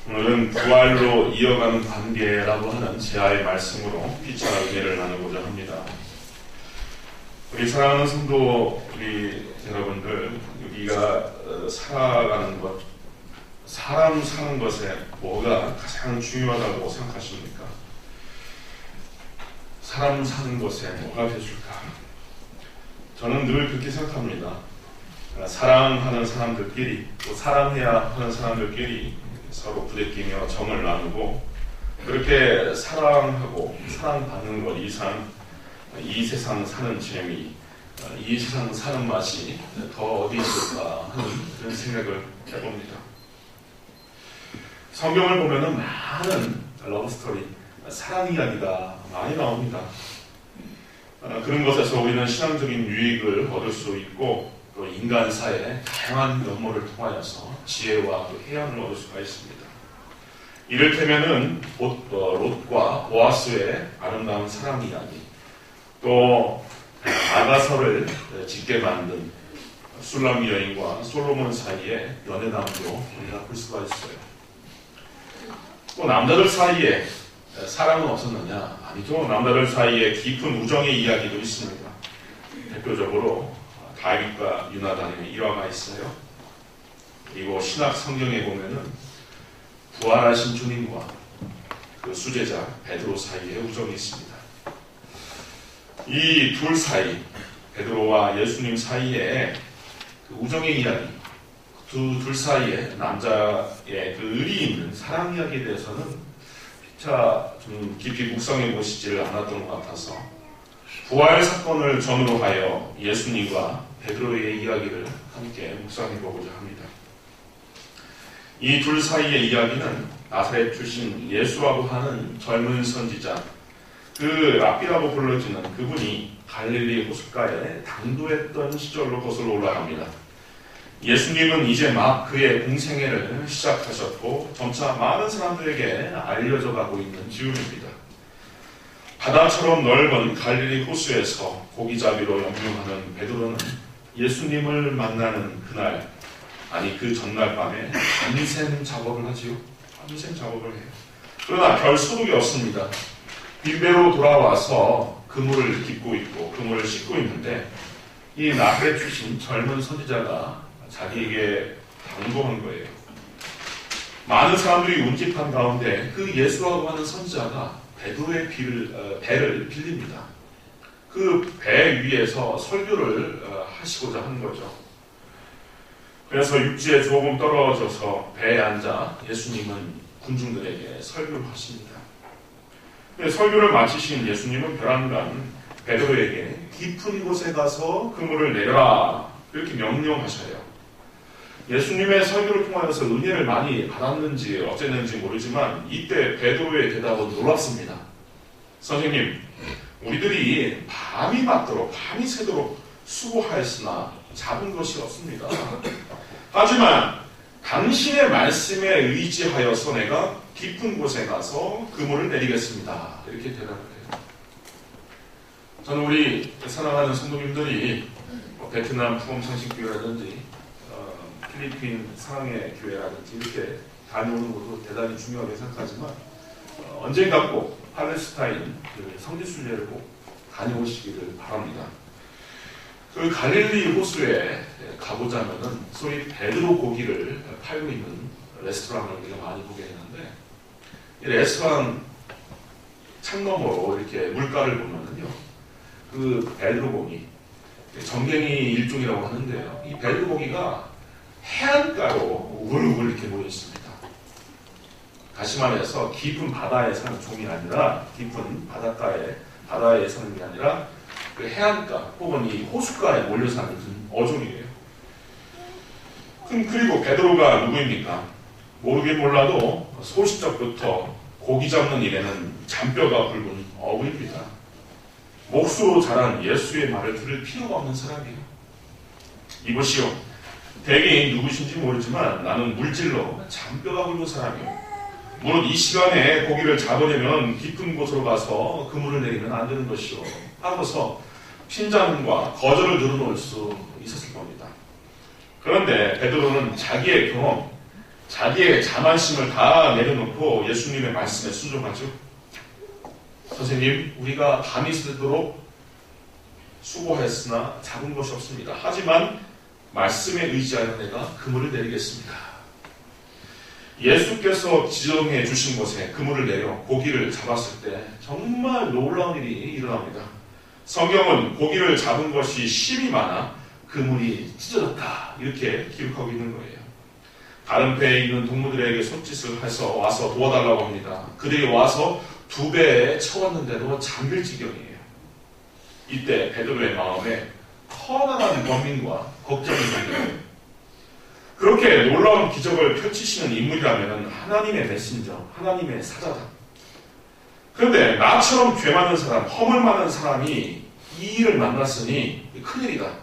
오늘은 부활로 이어가는 관계라고 하는 제아의 말씀으로 피차 은혜를 나누고자 합니다. 우리 사랑하는 성도 우리 여러분들, 우리가 살아가는 것, 사람 사는 것에 뭐가 가장 중요하다고 생각하십니까? 사람 사는 것에 뭐가 되줄까? 저는 늘 그렇게 생각합니다. 사랑하는 사람들끼리, 또 사랑해야 하는 사람들끼리 서로 부대끼며 정을 나누고 그렇게 사랑하고 사랑받는 것 이상 이 세상 사는 재미, 이 세상 사는 맛이 더 어디 있을까 하는 그런 생각을 해봅니다. 성경을 보면은 많은 러브스토리, 사랑 이야기가 많이 나옵니다. 그런 것에서 우리는 신앙적인 유익을 얻을 수 있고 또 인간사의 다양한 면모를 통하여서 지혜와 또 해안을 얻을 수가 있습니다. 이를테면은 롯과 보아스의 아름다운 사랑 이야기, 또 아가서를 짓게 만든 술람 여인과 솔로몬 사이의 연애담도 우리가 볼 수가 있어요. 또 남자들 사이에 사랑은 없었느냐? 아니죠. 남자들 사이에 깊은 우정의 이야기도 있습니다. 대표적으로 다윗과 유나단의 일화가 있어요. 그리고 신약 성경에 보면은 부활하신 주님과 그 수제자 베드로 사이의 우정이 있습니다. 이 둘 사이, 베드로와 예수님 사이에 그 우정의 이야기, 둘 사이에 남자의 그 의리 있는 사랑 이야기에 대해서는 좀 깊이 묵상해 보시지를 않았던 것 같아서 부활 사건을 전후로 하여 예수님과 베드로의 이야기를 함께 묵상해 보고자 합니다. 이 둘 사이의 이야기는 나사렛 출신 예수라고 하는 젊은 선지자, 그 랍비라고 불러지는 그분이 갈릴리 호숫가에 당도했던 시절로 거슬러 올라갑니다. 예수님은 이제 막 그의 공생애를 시작하셨고 점차 많은 사람들에게 알려져 가고 있는 즈음입니다. 바다처럼 넓은 갈릴리 호수에서 고기잡이로 영유하는 베드로는 예수님을 만나는 그날, 아니 그 전날 밤에 밤샘 작업을 하지요. 밤샘 작업을 해요. 그러나 별 소득이 없습니다. 빈배로 돌아와서 그물을 깃고 있고 그물을 씻고 있는데 이 나사렛 출신 젊은 선지자가 자기에게 당도한 거예요. 많은 사람들이 운집한 가운데 그 예수라고 하는 선지자가 베드로의 배를 빌립니다. 그 배 위에서 설교를 하시고자 한 거죠. 그래서 육지에 조금 떨어져서 배에 앉아 예수님은 군중들에게 설교를 하십니다. 설교를 마치신 예수님은 벼랑간 베드로에게 깊은 곳에 가서 그물을 내려라 이렇게 명령하셔요. 예수님의 설교를 통하여서 은혜를 많이 받았는지 어쨌는지 모르지만 이때 베드로의 대답은 놀랍습니다. 선생님, 우리들이 밤이 맞도록 밤이 새도록 수고하였으나 잡은 것이 없습니다. 하지만 당신의 말씀에 의지하여서 내가 깊은 곳에 가서 그물을 내리겠습니다. 이렇게 대답을 해요. 저는 우리 사랑하는 성도님들이 베트남 푸엄상식교회라든지 필리핀 사랑의 교회라든지 이렇게 다녀오는 것도 대단히 중요하게 생각하지만 언젠가 꼭 팔레스타인 성지순례를 꼭 다녀오시기를 바랍니다. 그 갈릴리 호수에 가보자면은 소위 베드로 고기를 팔고 있는 레스토랑을 우리가 많이 보게 되는데 이 레스토랑 창너머로 이렇게 물가를 보면은요 그 베드로 고기, 정갱이 일종이라고 하는데요, 이 베드로 고기가 해안가로 우글우글 이렇게 모여 있습니다. 다시 말해서 깊은 바다에 사는 종이 아니라 깊은 바다에 사는 게 아니라 그 해안가 혹은 이 호숫가에 몰려 사는 어종이에요. 그리고 베드로가 누구입니까? 모르긴 몰라도 소시적부터 고기 잡는 일에는 잔뼈가 굵은 어부입니다. 목수로 자란 예수의 말을 들을 필요가 없는 사람이에요. 이보시오, 대개인 누구신지 모르지만 나는 물질로 잔뼈가 굵은 사람이에요. 물론 이 시간에 고기를 잡으려면 깊은 곳으로 가서 그물을 내리면 안 되는 것이요 하고서 핀잔과 거절을 늘어놓을 수 있었을 겁니다. 그런데 베드로는 자기의 경험, 자기의 자만심을 다 내려놓고 예수님의 말씀에 순종하죠. 선생님, 우리가 밤이 새도록 수고했으나 잡은 것이 없습니다. 하지만 말씀에 의지하여 내가 그물을 내리겠습니다. 예수께서 지정해 주신 곳에 그물을 내려 고기를 잡았을 때 정말 놀라운 일이 일어납니다. 성경은 고기를 잡은 것이 심이 많아 그물이 찢어졌다 이렇게 기록하고 있는 거예요. 다른 배에 있는 동무들에게 손짓을 해서 와서 도와달라고 합니다. 그들이 와서 2배에 쳐왔는데도 잠길 지경이에요. 이때 베드로의 마음에 커다란 고민과 걱정이 생겨요. 그렇게 놀라운 기적을 펼치시는 인물이라면 하나님의 메신저, 하나님의 사자다. 그런데 나처럼 죄 많은 사람, 허물 많은 사람이 이 일을 만났으니 큰일이다.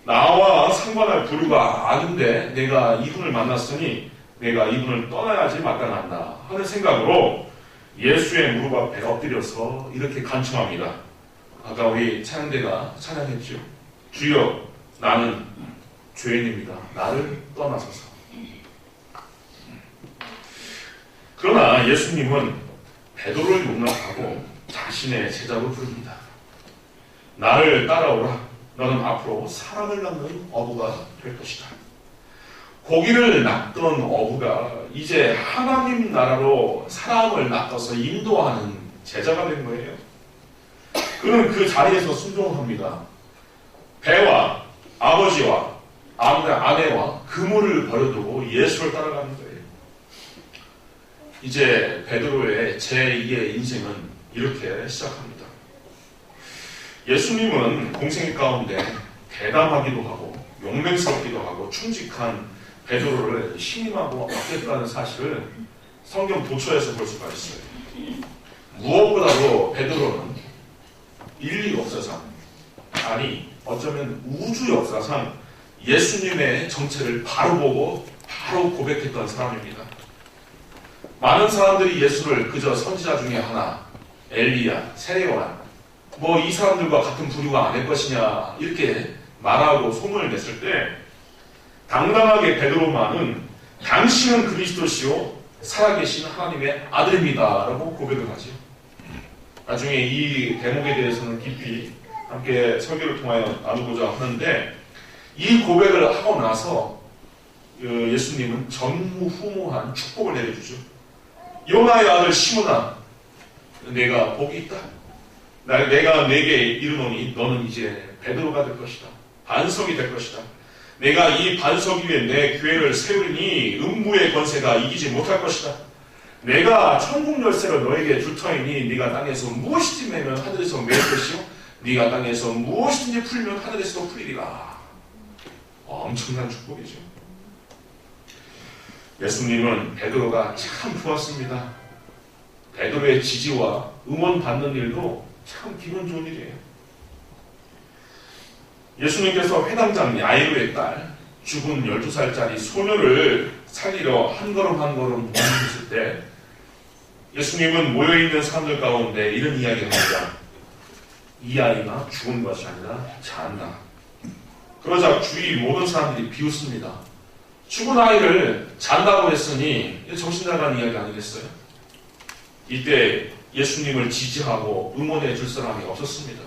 나와 상관할 부류가 아닌데 내가 이분을 만났으니 내가 이분을 떠나야지 마땅한다 하는 생각으로 예수의 무릎 앞에 엎드려서 이렇게 간청합니다. 아까 우리 찬양대가 찬양했죠. 주여, 나는 죄인입니다. 나를 떠나소서. 그러나 예수님은 베드로를 용납하고 자신의 제자로 부릅니다. 나를 따라오라. 너는 앞으로 사람을 낳는 어부가 될 것이다. 고기를 낚던 어부가 이제 하나님 나라로 사람을 낚아서 인도하는 제자가 된 거예요. 그는 그 자리에서 순종합니다. 배와 아버지와 아내와 그물을 버려두고 예수를 따라가는 거예요. 이제 베드로의 제2의 인생은 이렇게 시작합니다. 예수님은 공생 가운데 대담하기도 하고 용맹스럽기도 하고 충직한 베드로를 신임하고 아꼈다는 사실을 성경 도처에서 볼 수가 있어요. 무엇보다도 베드로는 인류 역사상, 아니 어쩌면 우주 역사상 예수님의 정체를 바로 보고 바로 고백했던 사람입니다. 많은 사람들이 예수를 그저 선지자 중에 하나, 엘리야, 세례요한, 이 사람들과 같은 부류가 아닐 것이냐 이렇게 말하고 소문을 냈을 때 당당하게 베드로만은 당신은 그리스도시요 살아계신 하나님의 아들입니다 라고 고백을 하죠. 나중에 이 대목에 대해서는 깊이 함께 설교를 통하여 나누고자 하는데, 이 고백을 하고 나서 예수님은 전무후무한 축복을 내려주죠. 요나의 아들 시몬아, 내가 복이 있다. 내가 내게 이르노니 너는 이제 베드로가 될 것이다. 반석이 될 것이다. 내가 이 반석 위에 내 교회를 세우리니 음부의 권세가 이기지 못할 것이다. 내가 천국 열쇠를 너에게 줄 터이니 네가 땅에서 무엇이든지 매면 하늘에서 매일 것이요 네가 땅에서 무엇이든지 풀면 하늘에서도 풀리리라. 엄청난 축복이죠. 예수님은 베드로가 참 좋았습니다. 베드로의 지지와 응원받는 일도 참 기분 좋은 일이에요. 예수님께서 회당장 야이로의 딸, 죽은 12살짜리 소녀를 살리러 한 걸음 한 걸음 움직였을 때 예수님은 모여있는 사람들 가운데 이런 이야기를 합니다. 이 아이가 죽은 것이 아니라 잔다. 그러자 주위 모든 사람들이 비웃습니다. 죽은 아이를 잔다고 했으니 정신나간 이야기 아니겠어요? 이때 예수님을 지지하고 응원해 줄 사람이 없었습니다.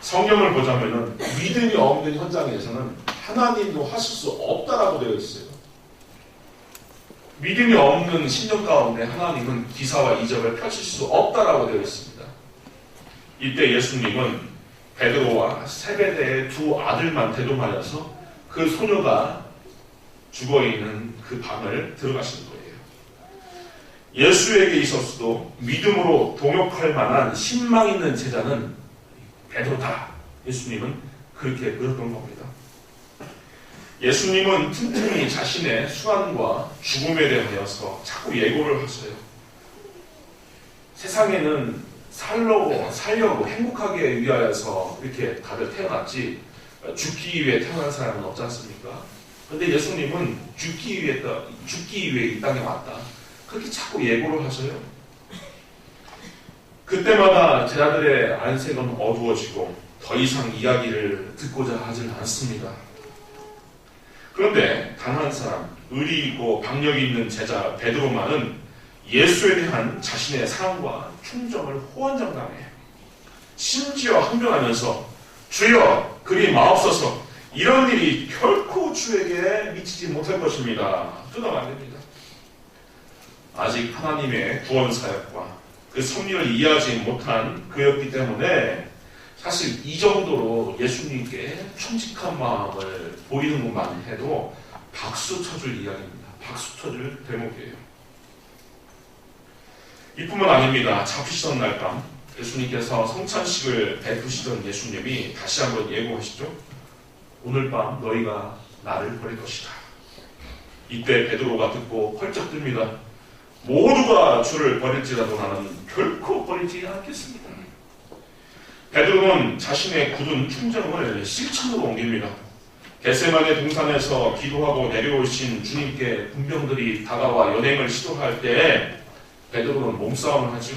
성경을 보자면은 믿음이 없는 현장에서는 하나님도 하실 수 없다라고 되어 있어요. 믿음이 없는 신령 가운데 하나님은 기사와 이적을 펼칠 수 없다라고 되어 있습니다. 이때 예수님은 베드로와 세베대의 두 아들만 대동하여서 그 소녀가 죽어있는 그 방을 들어가시는 거예요. 예수에게 있어서도 믿음으로 동역할 만한 신망 있는 제자는 베드로다. 예수님은 그렇게 그렸던 겁니다. 예수님은 틈틈이 자신의 수완과 죽음에 대하여서 자꾸 예고를 하세요. 세상에는 살려고 행복하게 위하여서 이렇게 다들 태어났지 죽기 위해 태어난 사람은 없지 않습니까? 그런데 예수님은 죽기 위해 이 땅에 왔다. 그렇게 자꾸 예고를 하셔요. 그때마다 제자들의 안색은 어두워지고 더 이상 이야기를 듣고자 하지 않습니다. 그런데 단 한 사람, 의리 있고 박력이 있는 제자 베드로만은 예수에 대한 자신의 사랑과 충정을 호언장담해 심지어 항변하면서 주여 그리 마옵소서 이런 일이 결코 주에게 미치지 못할 것입니다. 끊어면 안 됩니다. 아직 하나님의 구원 사역과 그 섭리를 이해하지 못한 그였기 때문에 사실 이 정도로 예수님께 충직한 마음을 보이는 것만 해도 박수 쳐줄 이야기입니다. 박수 쳐줄 대목이에요. 이뿐만 아닙니다. 잡히시던 날 밤 예수님께서 성찬식을 베푸시던 예수님이 다시 한번 예고하시죠. 오늘 밤 너희가 나를 버릴 것이다. 이때 베드로가 듣고 펄쩍 듭니다. 모두가 주를 버릴지라도 나는 결코 버리지 않겠습니다. 베드로는 자신의 굳은 충정을 실천으로 옮깁니다. 겟세마네 동산에서 기도하고 내려오신 주님께 군병들이 다가와 연행을 시도할 때 베드로는 몸싸움을 하죠.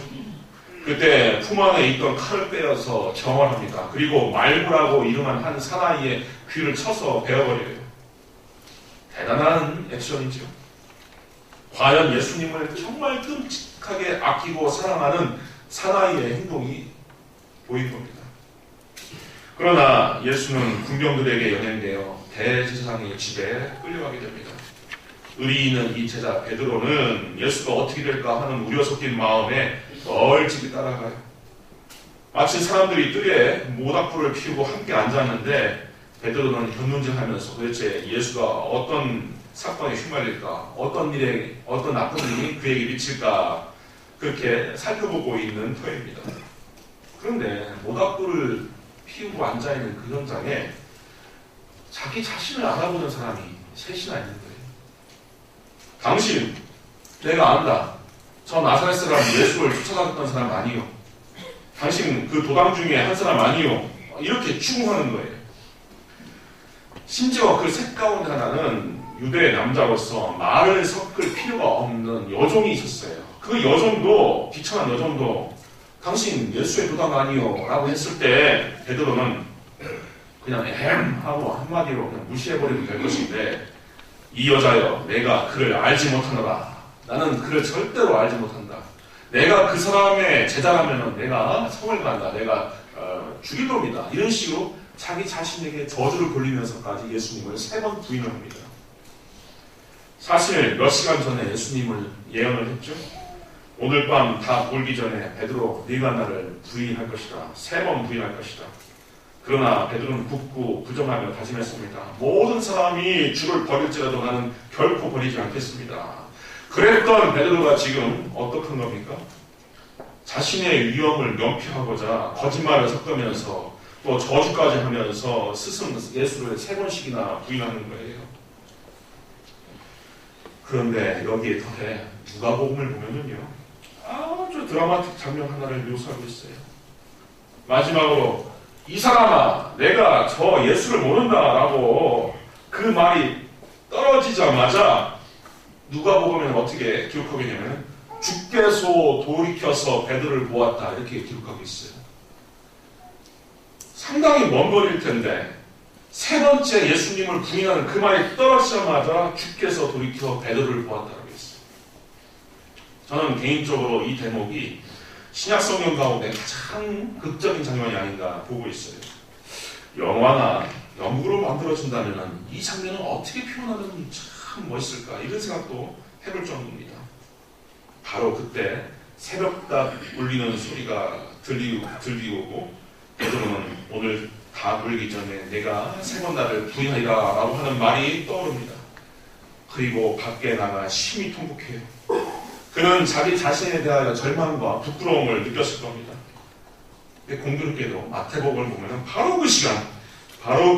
그때 품 안에 있던 칼을 빼어서 정화합니다. 그리고 말구라고 이름한 한 사나이의 귀를 쳐서 베어버려요. 대단한 액션이죠. 과연 예수님을 정말 끔찍하게 아끼고 사랑하는 사나이의 행동이 보인 겁니다. 그러나 예수는 군병들에게 연행되어 대제사장의 집에 끌려가게 됩니다. 의리 있는 이 제자 베드로는 예수가 어떻게 될까 하는 우려 섞인 마음에 널찍이 따라가요. 마치 사람들이 뜰에 모닥불을 피우고 함께 앉았는데 베드로는 견눈질하면서 도대체 예수가 어떤 사건에 휘말릴까, 어떤 나쁜 일이 그에게 미칠까 그렇게 살펴보고 있는 터입니다. 그런데 모닥불을 피우고 앉아있는 그 현장에 자기 자신을 알아보는 사람이 셋이나 있는 거예요. 당신, 내가 안다. 저 나사렛 사람 예수를 쫓아다녔던 사람 아니요. 당신 그 도당 중에 한 사람 아니요. 이렇게 추궁하는 거예요. 심지어 그 셋 가운데 하나는 유대 남자로서 말을 섞을 필요가 없는 여종이 있었어요. 그 여종도, 비천한 여종도 당신 예수의 도당 아니요 라고 했을 때 베드로는 그냥 하고 한마디로 그냥 무시해버리면 될 것인데 이 여자여 내가 그를 알지 못하노라. 나는 그를 절대로 알지 못한다. 내가 그 사람의 제자라면 내가 성을 간다. 내가 죽일 놈이다. 이런 식으로 자기 자신에게 저주를 돌리면서까지 예수님을 3번 부인을 합니다. 사실 몇 시간 전에 예수님을 예언을 했죠. 오늘 밤 다 울기 전에 베드로 네가 나를 부인할 것이다. 3번 부인할 것이다. 그러나 베드로는 굳고 부정하며 다짐했습니다. 모든 사람이 주를 버릴지라도 나는 결코 버리지 않겠습니다. 그랬던 베드로가 지금 어떡한 겁니까? 자신의 위험을 명피하고자 거짓말을 섞으면서 또 저주까지 하면서 스승 예수를 3번씩이나 부인하는 거예요. 그런데 여기에 더해 누가복음을 보면은요, 아주 드라마틱 장면 하나를 묘사하고 있어요. 마지막으로 이 사람아 내가 저 예수를 모른다라고 그 말이 떨어지자마자 누가복음에는 어떻게 기록하고 있냐면 주께서 돌이켜서 베드로를 보았다 이렇게 기록하고 있어요. 상당히 먼 거리일 텐데 3번째 예수님을 부인하는 그 말이 떨어지자마자 주께서 돌이켜 베드로를 보았다고 했어요. 저는 개인적으로 이 대목이 신약성경 가운데 가장 극적인 장면이 아닌가 보고 있어요. 영화나 연극으로 만들어진다면 이 장면을 어떻게 표현하면 참 멋있을까 이런 생각도 해볼 정도입니다. 바로 그때 새벽닭 울리는 소리가 들리오고 베드로는 오늘 다 울기 전에 내가 3번 나를 부인하리라 라고 하는 말이 떠오릅니다. 그리고 밖에 나가 심히 통곡해요. 그는 자기 자신에 대하여 절망과 부끄러움을 느꼈을 겁니다. 근데 공교롭게도 마태복음을 보면 바로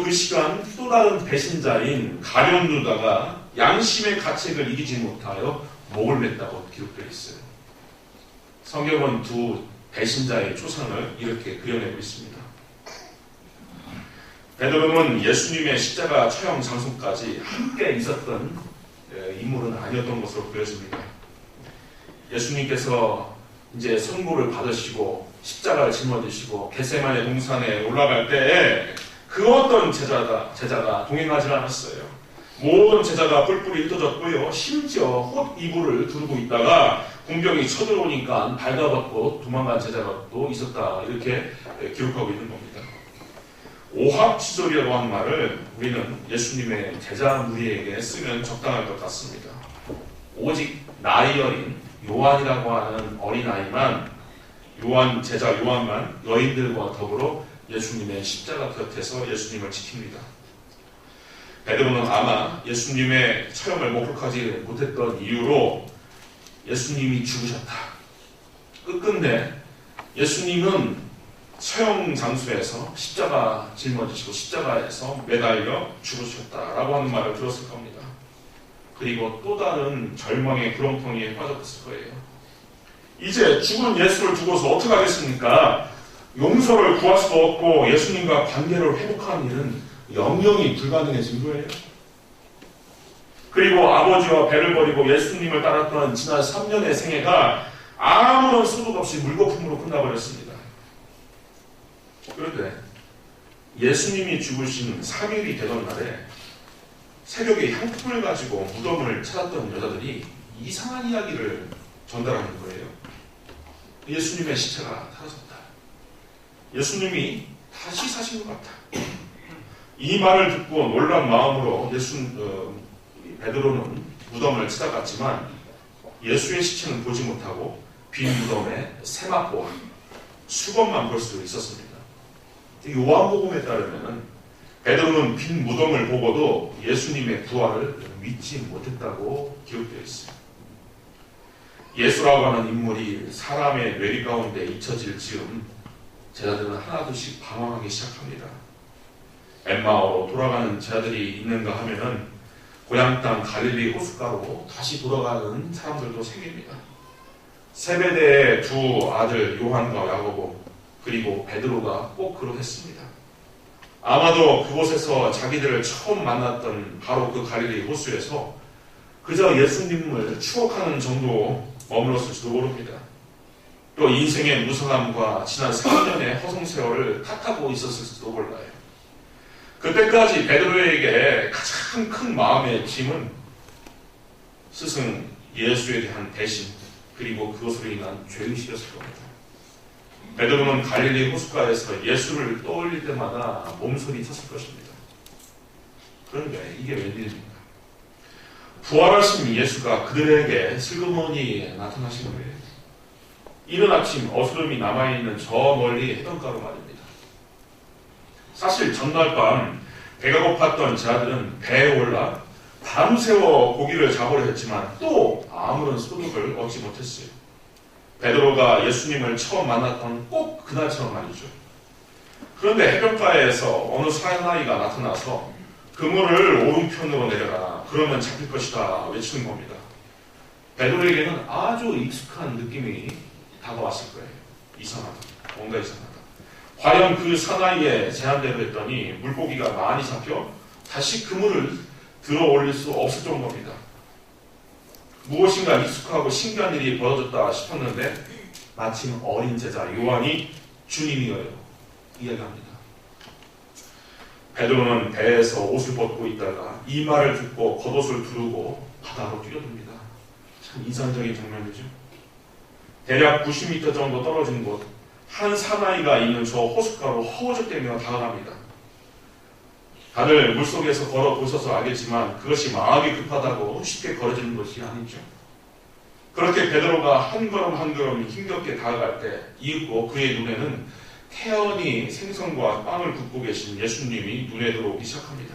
그 시간 또 다른 배신자인 가룟 유다가 양심의 가책을 이기지 못하여 목을 맸다고 기록되어 있어요. 성경은 두 배신자의 초상을 이렇게 그려내고 있습니다. 베드로는 예수님의 십자가 처형 장소까지 함께 있었던 인물은 아니었던 것으로 보여집니다. 예수님께서 이제 선고를 받으시고 십자가를 짊어지시고 겟세마네 동산에 올라갈 때 그 어떤 제자가 동행하지 않았어요. 모든 제자가 뿔뿔이 흩어졌고요. 심지어 홑 이불을 두르고 있다가 군병이 쳐들어오니까 발가벗고 도망간 제자가 또 있었다. 이렇게 기록하고 있는 겁니다. 오합지졸이라고 하는 말을 우리는 예수님의 제자 무리에게 쓰면 적당할 것 같습니다. 오직 나이 어린 요한이라고 하는 어린아이만 제자 요한만 여인들과 더불어 예수님의 십자가 곁에서 예수님을 지킵니다. 베드로는 아마 예수님의 처형을 목격하지 못했던 이유로 예수님이 죽으셨다. 끝끝내 예수님은 처형 장소에서 십자가 짊어지시고 십자가에서 매달려 죽으셨다라고 하는 말을 들었을 겁니다. 그리고 또 다른 절망의 구렁텅이에 빠졌을 거예요. 이제 죽은 예수를 두고서 어떻게 하겠습니까? 용서를 구할 수도 없고 예수님과 관계를 회복하는 일은 영영이 불가능해진 거예요. 그리고 아버지와 배를 버리고 예수님을 따랐던 지난 3년의 생애가 아무런 소득 없이 물거품으로 끝나버렸습니다. 그런데 예수님이 죽으신 3일이 되던 날에 새벽에 향품을 가지고 무덤을 찾았던 여자들이 이상한 이야기를 전달하는 거예요. 예수님의 시체가 사라졌다. 예수님이 다시 사신 것 같다. 이 말을 듣고 놀란 마음으로 베드로는 무덤을 찾아갔지만 예수의 시체는 보지 못하고 빈 무덤에 세마포와 수건만 볼 수 있었습니다. 요한복음에 따르면 베드로는 빈 무덤을 보고도 예수님의 부활을 믿지 못했다고 기록되어 있어요. 예수라고 하는 인물이 사람의 뇌리 가운데 잊혀질 즈음 제자들은 하나둘씩 방황하기 시작합니다. 엠마오로 돌아가는 제자들이 있는가 하면은 고향 땅 갈릴리 호숫가로 다시 돌아가는 사람들도 생깁니다. 세베대의 두 아들 요한과 야고보 그리고 베드로가 꼭 그러했습니다. 아마도 그곳에서 자기들을 처음 만났던 바로 그 갈릴리 호수에서 그저 예수님을 추억하는 정도 머물렀을지도 모릅니다. 또 인생의 무성함과 지난 3년의 허송세월을 탓하고 있었을지도 몰라요. 그때까지 베드로에게 가장 큰 마음의 짐은 스승 예수에 대한 배신 그리고 그것으로 인한 죄의식이었을 겁니다. 베드로는 갈릴리 호숫가에서 예수를 떠올릴 때마다 몸소리 쳤을 것입니다. 그런데 이게 웬일입니까? 부활하신 예수가 그들에게 슬그머니 나타나신 거예요. 이른 아침 어스름이 남아있는 저 멀리 해변가로 말입니다. 사실 전날 밤 배가 고팠던 제자들은 배에 올라 밤새워 고기를 잡으려 했지만 또 아무런 소득을 얻지 못했어요. 베드로가 예수님을 처음 만났던 꼭 그날처럼 말이죠. 그런데 해변가에서 어느 사나이가 나타나서 그물을 오른편으로 내려라. 그러면 잡힐 것이다. 외치는 겁니다. 베드로에게는 아주 익숙한 느낌이 다가왔을 거예요. 이상하다. 뭔가 이상하다. 과연 그 사나이의 제안대로 했더니 물고기가 많이 잡혀 다시 그물을 들어 올릴 수 없을 정도입니다. 무엇인가 익숙하고 신기한 일이 벌어졌다 싶었는데 마침 어린 제자 요한이 주님이어요. 이야기합니다. 베드로는 배에서 옷을 벗고 있다가 이 말을 듣고 겉옷을 두르고 바다로 뛰어듭니다. 참 인상적인 장면이죠. 대략 90m 정도 떨어진 곳 한 사나이가 있는 저 호숫가로 허우적대며 다가갑니다. 다들 물속에서 걸어보셔서 알겠지만 그것이 마음이 급하다고 쉽게 걸어지는 것이 아니죠. 그렇게 베드로가 한 걸음 한 걸음 힘겹게 다가갈 때 이윽고 그의 눈에는 태연히 생선과 빵을 굽고 계신 예수님이 눈에 들어오기 시작합니다.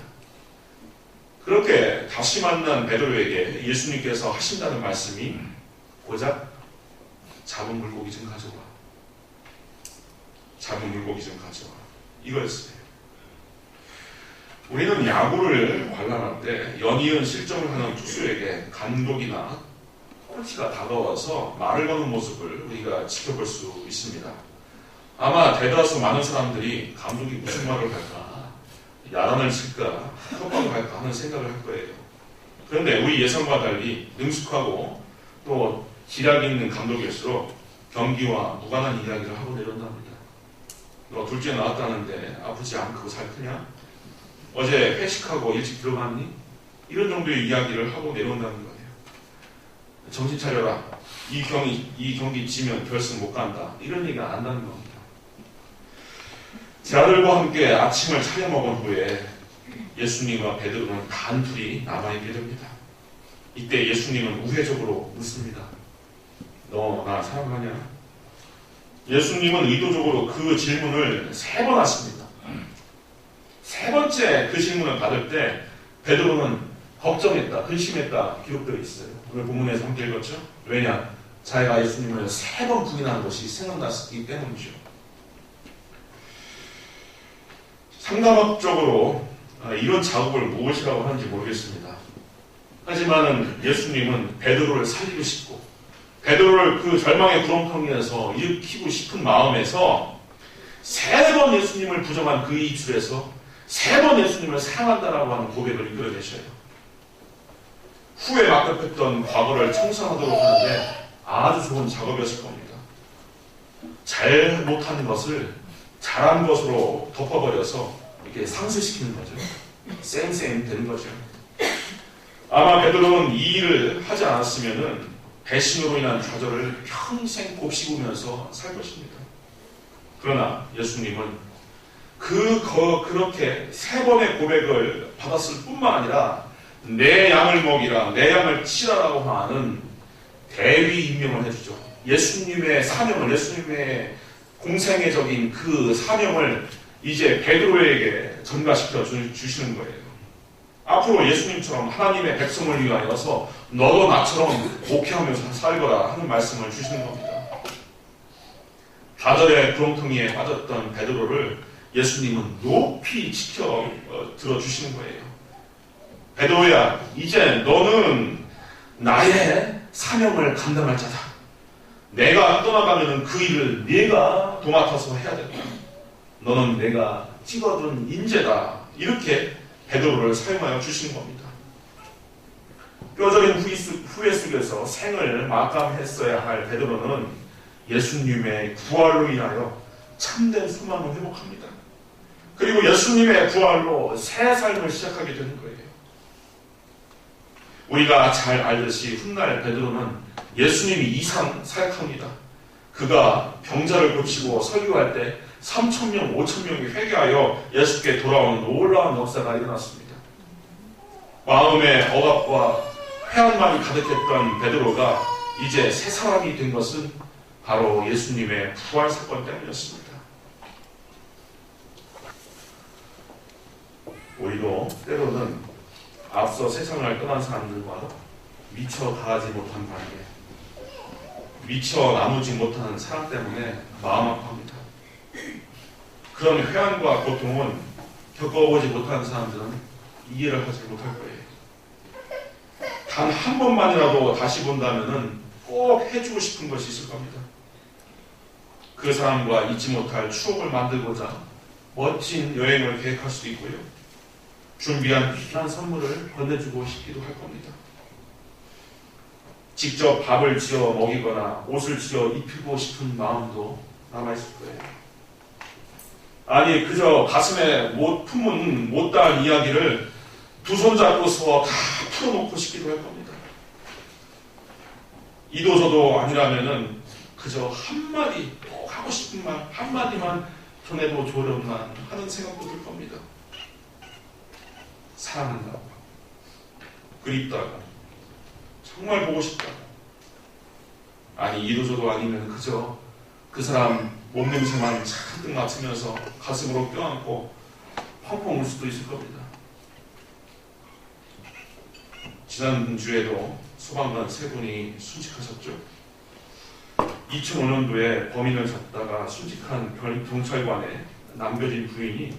그렇게 다시 만난 베드로에게 예수님께서 하신다는 말씀이 고작 잡은 물고기 좀 가져와. 잡은 물고기 좀 가져와. 이거였어요. 우리는 야구를 관람할 때 연이은 실점을 하는 투수에게 감독이나 코치가 다가와서 말을 거는 모습을 우리가 지켜볼 수 있습니다. 아마 대다수 많은 사람들이 감독이 무슨 말을 할까, 야단을 칠까, 협박을 할까 하는 생각을 할 거예요. 그런데 우리 예상과 달리 능숙하고 또 기량 있는 감독일수록 경기와 무관한 이야기를 하고 내려온답니다. 너 둘째 나왔다는데 아프지 않고 잘 크냐? 어제 회식하고 일찍 들어갔니? 이런 정도의 이야기를 하고 내려온다는 거예요. 정신 차려라. 이 경기 지면 결승 못 간다. 이런 얘기가 안 한다는 겁니다. 제 아들과 함께 아침을 차려 먹은 후에 예수님과 베드로는 단둘이 남아있게 됩니다. 이때 예수님은 우회적으로 묻습니다. 너 나 사랑하냐? 예수님은 의도적으로 그 질문을 3번 하십니다. 3번째 그 질문을 받을 때 베드로는 걱정했다, 근심했다 기록되어 있어요. 오늘 본문에서 함께 읽었죠? 왜냐? 자기가 예수님을 3번 부인하는 것이 생각났기 때문이죠. 상담학적으로 이런 작업을 무엇이라고 하는지 모르겠습니다. 하지만 예수님은 베드로를 살리고 싶고 베드로를 그 절망의 구렁텅이에서 일으키고 싶은 마음에서 3번 예수님을 부정한 그 입술에서 3번 예수님을 사랑한다라고 하는 고백을 이끌어내셔요. 후에 막급했던 과거를 청산하도록 하는데 아주 좋은 작업이었을 겁니다. 잘 못하는 것을 잘한 것으로 덮어버려서 이렇게 상쇄시키는 거죠. 쌩쌩 되는 거죠. 아마 베드로는 이 일을 하지 않았으면은 배신으로 인한 좌절을 평생 곱씹으면서 살 것입니다. 그러나 예수님은 그렇게 3번의 고백을 받았을 뿐만 아니라 내 양을 먹이라, 내 양을 치라라고 하는 대위 임명을 해주죠. 예수님의 사명을, 예수님의 공생애적인 그 사명을 이제 베드로에게 전가시켜 주시는 거예요. 앞으로 예수님처럼 하나님의 백성을 위하여서 너도 나처럼 목회하면서 살거라 하는 말씀을 주시는 겁니다. 좌절의 구렁텅이에 빠졌던 베드로를 예수님은 높이 지켜 들어주시는 거예요. 베드로야, 이제 너는 나의 사명을 감당할 자다. 내가 떠나가면 그 일을 네가 도맡아서 해야 된다. 너는 내가 찍어둔 인재다. 이렇게 베드로를 사용하여 주시는 겁니다. 뼈저린 후회 속에서 생을 마감했어야 할 베드로는 예수님의 부활로 인하여 참된 소망을 회복합니다. 그리고 예수님의 부활로 새 삶을 시작하게 되는 거예요. 우리가 잘 알듯이 훗날 베드로는 예수님이 이상 사역합니다. 그가 병자를 고치고 설교할 때 3,000명, 5,000명이 회개하여 예수께 돌아오는 놀라운 역사가 일어났습니다. 마음의 억압과 회한만이 가득했던 베드로가 이제 새 사람이 된 것은 바로 예수님의 부활 사건 때문이었습니다. 우리도 때로는 앞서 세상을 떠난 사람들과 미처 닿지 못한 관계, 미처 나누지 못하는 사랑 때문에 마음 아파합니다. 그런 회한과 고통은 겪어보지 못한 사람들은 이해를 하지 못할 거예요. 단 한 번만이라도 다시 본다면은 꼭 해주고 싶은 것이 있을 겁니다. 그 사람과 잊지 못할 추억을 만들고자 멋진 여행을 계획할 수도 있고요. 준비한 귀한 선물을 건네주고 싶기도 할 겁니다. 직접 밥을 지어 먹이거나 옷을 지어 입히고 싶은 마음도 남아있을 거예요. 아니 그저 가슴에 못 품은 못다한 이야기를 두 손 잡고서 다 풀어놓고 싶기도 할 겁니다. 이도저도 아니라면은 그저 한마디 꼭 하고 싶은 말 한마디만 전해도 좋으련만 하는 생각도 들 겁니다. 사랑한다, 그립다가, 정말 보고 싶다. 아니 이도저도 아니면 그저 그 사람 몸냄새만 잔뜩 맡으면서 가슴으로 껴안고 펑펑 울 수도 있을 겁니다. 지난주에도 소방관 3분이 순직하셨죠. 2005년도에 범인을 잡다가 순직한 경찰관의 남겨진 부인이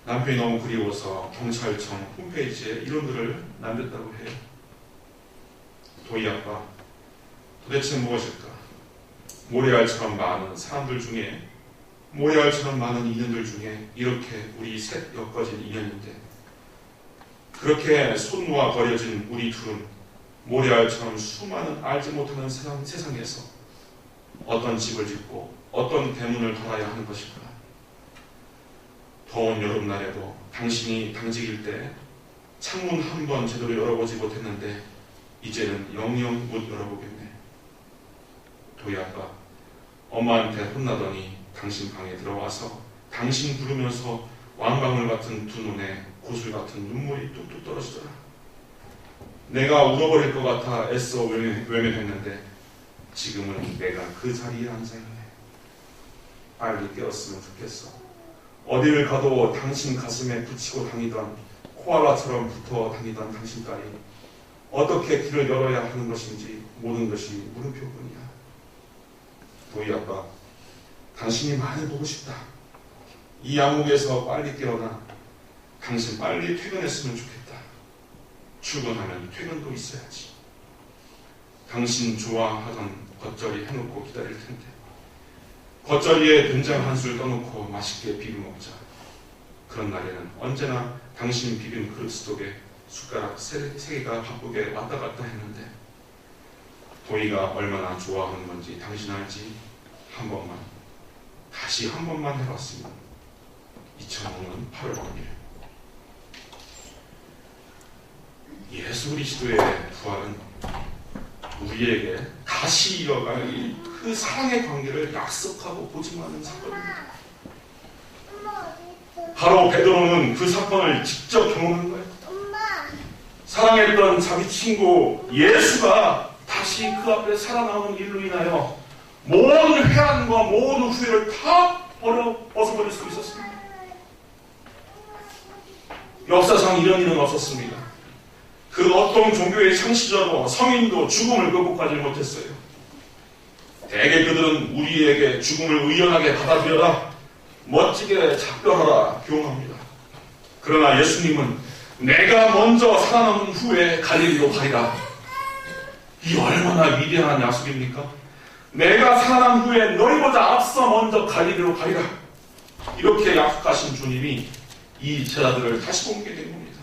남편이 너무 그리워서 경찰청 홈페이지에 이런 글을 남겼다고 해요. 도희 아빠, 도대체 무엇일까? 모래알처럼 많은 사람들 중에, 모래알처럼 많은 인연들 중에 이렇게 우리 셋 엮어진 인연인데 그렇게 손 놓아 버려진 우리 둘은 모래알처럼 수많은 알지 못하는 세상에서 어떤 집을 짓고 어떤 대문을 달아야 하는 것일까? 더운 여름날에도 당신이 당직일 때 창문 한 번 제대로 열어보지 못했는데 이제는 영영 못 열어보겠네. 도희 아빠, 엄마한테 혼나더니 당신 방에 들어와서 당신 부르면서 왕방울 같은 두 눈에 고술 같은 눈물이 뚝뚝 떨어지더라. 내가 울어버릴 것 같아 애써 외면했는데 지금은 내가 그 자리에 앉아있네. 빨리 깨었으면 좋겠어. 어디를 가도 당신 가슴에 붙이고 다니던 코알라처럼 붙어 다니던 당신 딸이 어떻게 길을 열어야 하는 것인지 모든 것이 물음표뿐이야. 도희 아빠, 당신이 많이 보고 싶다. 이 양옥에서 빨리 깨어나 당신 빨리 퇴근했으면 좋겠다. 출근하면 퇴근도 있어야지. 당신 좋아하던 겉절이 해놓고 기다릴 텐데 겉절이에 된장 한 술 떠놓고 맛있게 비벼 먹자. 그런 날에는 언제나 당신 비빔 그릇 속에 숟가락 세 개가 바쁘게 왔다 갔다 했는데 도희가 얼마나 좋아하는 건지 당신 알지? 한 번만, 다시 한 번만 해봤으면. 2005년 8월 1일. 예수 그리스도의 부활은 우리에게 다시 이어갈 그 사랑의 관계를 약속하고 보증하는 사건입니다. 바로 베드로는 그 사건을 직접 경험한 거예요. 사랑했던 자기 친구 예수가 다시 그 앞에 살아나오는 일로 인하여 모든 회한과 모든 후회를 다 벗어버릴 수 있었습니다. 역사상 이런 일은 없었습니다. 그 어떤 종교의 창시자도 성인도 죽음을 극복하지 못했어요. 대개 그들은 우리에게 죽음을 의연하게 받아들여라, 멋지게 작별하라 교훈합니다. 그러나 예수님은 내가 먼저 살아남은 후에 갈릴리로 가리라. 이 얼마나 위대한 약속입니까? 내가 살아난 후에 너희보다 앞서 먼저 갈릴리로 가리라. 이렇게 약속하신 주님이 이 제자들을 다시 옮게 된 겁니다.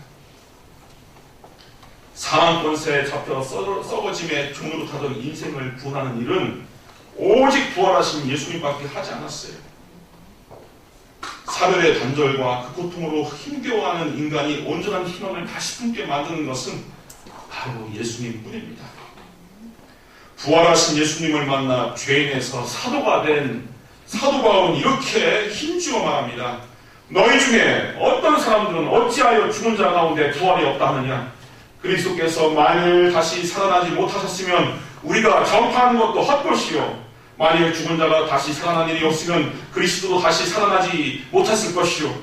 사망 권세에 잡혀 썩어짐의 종으로 타던 인생을 구원하는 일은 오직 부활하신 예수님밖에 하지 않았어요. 사별의 단절과 그 고통으로 힘겨워하는 인간이 온전한 희망을 다시 품게 만드는 것은 바로 예수님뿐입니다. 부활하신 예수님을 만나 죄인에서 사도가 된 사도 바울은 이렇게 힘주어 말합니다. 너희 중에 어떤 사람들은 어찌하여 죽은 자 가운데 부활이 없다 하느냐? 그리스도께서 만일 다시 살아나지 못하셨으면 우리가 전파하는 것도 헛것이요, 만일 죽은 자가 다시 살아난 일이 없으면 그리스도도 다시 살아나지 못했을 것이요,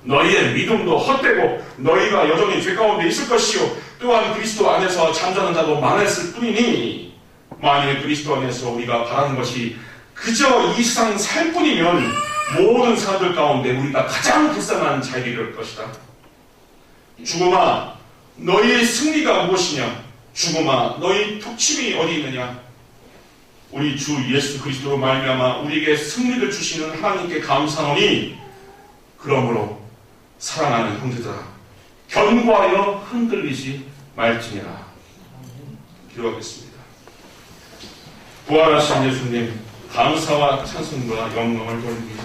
너희의 믿음도 헛되고 너희가 여전히 죄 가운데 있을 것이요, 또한 그리스도 안에서 잠자는 자도 많았을 뿐이니 만일 그리스도 안에서 우리가 바라는 것이 그저 이 세상 살 뿐이면 모든 사람들 가운데 우리가 가장 불쌍한 자에게 이를 것이다. 죽음아, 너희의 승리가 무엇이냐? 죽음아, 너희 독침이 어디 있느냐? 우리 주 예수 그리스도로 말미암아 우리에게 승리를 주시는 하나님께 감사하노니 그러므로 사랑하는 형제들아, 견고하여 흔들리지 말지니라. 기도하겠습니다. 부활하신 예수님, 감사와 찬송과 영광을 돌립니다.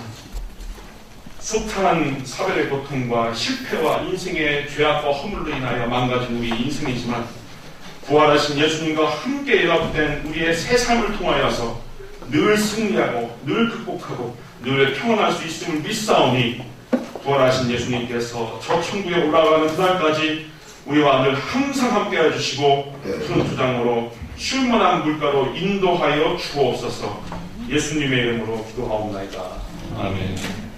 숱한 사별의 고통과 실패와 인생의 죄악과 허물로 인하여 망가진 우리 인생이지만 부활하신 예수님과 함께 연합된 우리의 새 삶을 통하여서 늘 승리하고 늘 극복하고 늘 평안할 수 있음을 믿사오니 부활하신 예수님께서 저 천국에 올라가는 그날까지 우리와 늘 항상 함께 해주시고 큰 주장으로 충만한 물가로 인도하여 주옵소서. 예수님의 이름으로 기도하옵나이다. 아멘.